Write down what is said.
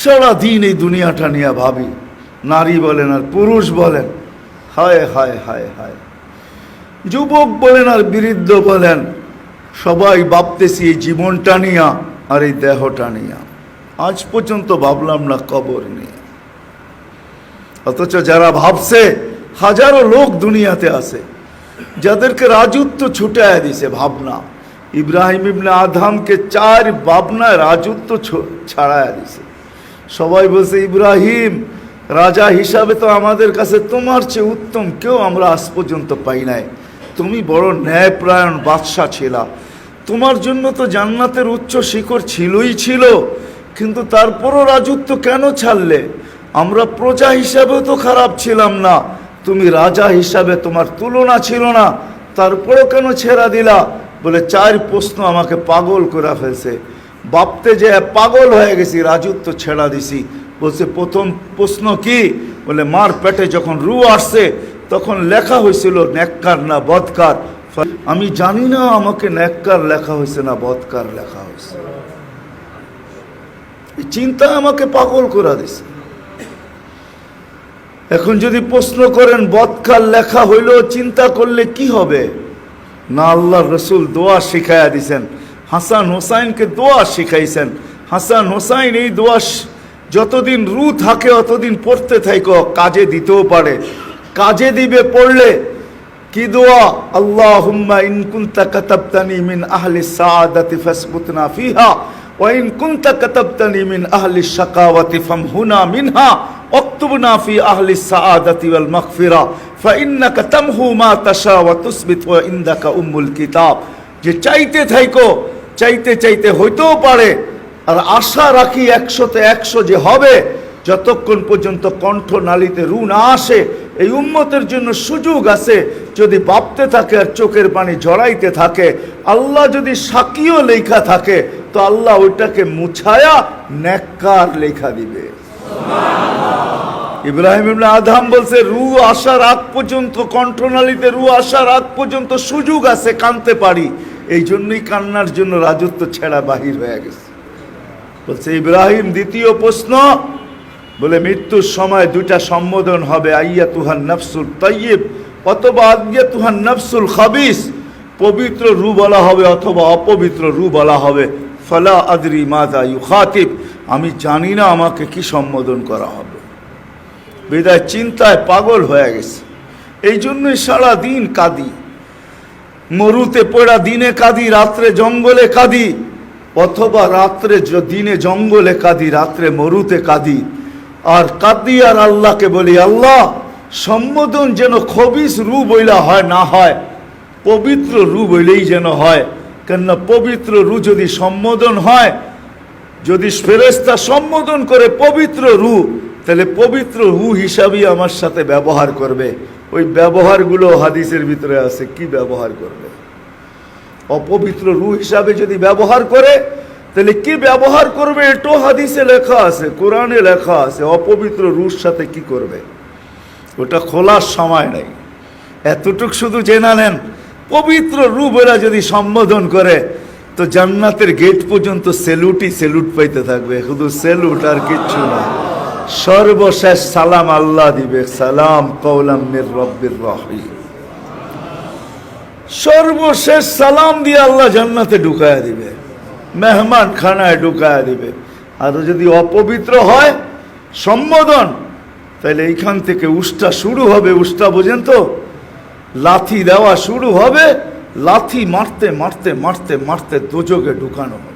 সারাদিন এই দুনিয়াটা নিয়ে ভাবি, নারী বলেন আর পুরুষ বলেন, হায় হায় হায় হায়, যুবক বলেন আর বৃদ্ধ বলেন, সবাই ভাবতেছি এই জীবনটা নিয়া আর এই দেহটা নিয়া। আজ পর্যন্ত ভাবলাম না কবর নিয়ে। অথচ যারা ভাবছে, হাজারো লোক দুনিয়াতে আছে যাদেরকে রাজত্ব ছুটায় দিছে ভাবনা। ইব্রাহিম ইবনে আদহামকে 4 ভাবনায় রাজত্ব ছাড়ায় দিছে। সবাই বলছে, ইব্রাহিম রাজা হিসাবে তো আমাদের কাছে তোমার চেয়ে উত্তম কেউ আমরা আজ পর্যন্ত পাই নাই। তুমি বড় ন্যায়প্রায়ণ বাদশাহ ছিলা, তোমার জন্য তো জান্নাতের উচ্চ শিখর ছিলই ছিল, কিন্তু তারপরও রাজত্ব কেন ছাড়লে? আমরা প্রজা হিসাবেও তো খারাপ ছিলাম না, তুমি রাজা হিসাবে তোমার তুলনা ছিল না, তারপরেও কেন ছেড়া দিলা? বলে 4 প্রশ্ন আমাকে পাগল করে ফেলছে। ভাবতে যে পাগল হয়ে গেছি, রাজত্ব ছেড়া দিছি। বলছে প্রথম প্রশ্ন কি? বলে মার পেটে যখন রু আসছে তখন লেখা হয়েছিল নেককার না বদকার। আমি জানি না আমাকে নেককার লেখা হয়েছে না বদকার লেখা হয়েছে। এই চিন্তা আমাকে পাগল করে দিছে। এখন যদি প্রশ্ন করেন বদকার লেখা হইল, চিন্তা করলে কি হবে? না, আল্লাহর রসুল দোয়া শিখাইয়া দিছেন, হাসান হোসাইনকে দোয়া শিখাইছেন। হাসান হোসাইন এই দোয়া যতদিন রু থাকে অতদিন পড়তে থাকো, কাজে দিতেও পারে, কাজে দিবে পড়লে। কি দোয়া? আল্লাহুম্মা ইন কুনতা কাতাবতানি মিন আহলি সাআদাতি ফাসবুতনা ফিহা ওয়া ইন কুনতা কাতাবতানি মিন আহলি শাকাওয়াতি ফামহুনা মিনহা ওয়াকতুবনা ফি আহলি সাআদাতি ওয়াল মাগফিরা ফাইন্নাকা তামহু মা তাশা ওয়া তুসবিত ওয়া ইনদাকা উম্মুল কিতাব। যে চাইতে থাকো, চাইতে চাইতে হইতেও পারে, আর আশা রাখি 100-তে 100 যে হবে, যতক্ষণ পর্যন্ত কণ্ঠ নালীতে রু না আসে। এই উম্মতের জন্য সুযোগ আছে, যদি ভাবতে থাকে আর চোখের পানি ঝরাইতে থাকে, আল্লাহ যদি সাকিও লেখা থাকে তো আল্লাহ ওইটাকে মুছায়া নেককার লেখা দিবে। ইব্রাহিম ইবনে আদহাম বলছে, রু আসার আগ পর্যন্ত, কণ্ঠনালীতে রু আসার আগ পর্যন্ত সুযোগ আছে, কাঁদতে পারি। এই জন্যই কান্নার জন্য রাজত্ব ছেড়া বাহির হয়ে গেছে। বলছে ইব্রাহিম, দ্বিতীয় প্রশ্ন, বলে মৃত্যুর সময় 2টা সম্বোধন হবে, আইয়াতুহান নাফসুল তাইয়্যিব অথবা আইয়াতুহান নাফসুল খাবিস। পবিত্র রু বলা হবে অথবা অপবিত্র রু বলা হবে। ফালা আদরি মাযা ইউখাতিব, আমি জানি না আমাকে কি সম্বোধন করা হবে। বিদায় চিন্তায় পাগল হয়ে গেছে। এই জন্যই সারা দিন কাঁদি, মরুতে পড়া দিনে কাঁদি, রাত্রে জঙ্গলে কাঁদি, অথবা রাত্রে দিনে জঙ্গলে কাঁদি, রাত্রে মরুতে কাঁদি। আর কাঁদি আর আল্লাহকে বলি, আল্লাহ সম্বোধন যেন খবিস রু বইলা হয় না হয়, পবিত্র রু বইলেই যেন হয়। কেননা পবিত্র রু যদি সম্বোধন হয়, যদি ফেরেশতা সম্বোধন করে পবিত্র রু, তাহলে পবিত্র রু হিসাবেই আমার সাথে ব্যবহার করবে। ওই ব্যবহারগুলো হাদিসের ভিতরে আছে, কি ব্যবহার করবে? অপবিত্র রু হিসাবে যদি ব্যবহার করে, তাহলে কি ব্যবহার করবে এটাও হাদিসে লেখা আছে, কোরআনে লেখা আছে। অপবিত্র রুর সাথে কি করবে ওটা খোলার সময় নাই। এতটুক শুধু জেনে নেন, পবিত্র রু বলে যদি সম্বোধন করে তো জান্নাতের গেট পর্যন্ত সেলুটই সেলুট পাইতে থাকবে, শুধু সেলুট আর কিচ্ছু না। সর্বশেষ সালাম আল্লাহ দিবে, সালাম কওলাম মির রব্বির রহিম। সর্বশেষ সালাম দিয়ে আল্লাহ জান্নাতে ঢুকায়া দিবে, মেহমান খানায় ঢুকায়া দিবে। আর যদি অপবিত্র হয় সম্বোধন, তাহলে এইখান থেকে উষ্টা শুরু হবে। উষ্টা বোঝেন তো? লাথি দেওয়া শুরু হবে, লাথি মারতে মারতে মারতে মারতে দোজখে ঢুকানো হবে।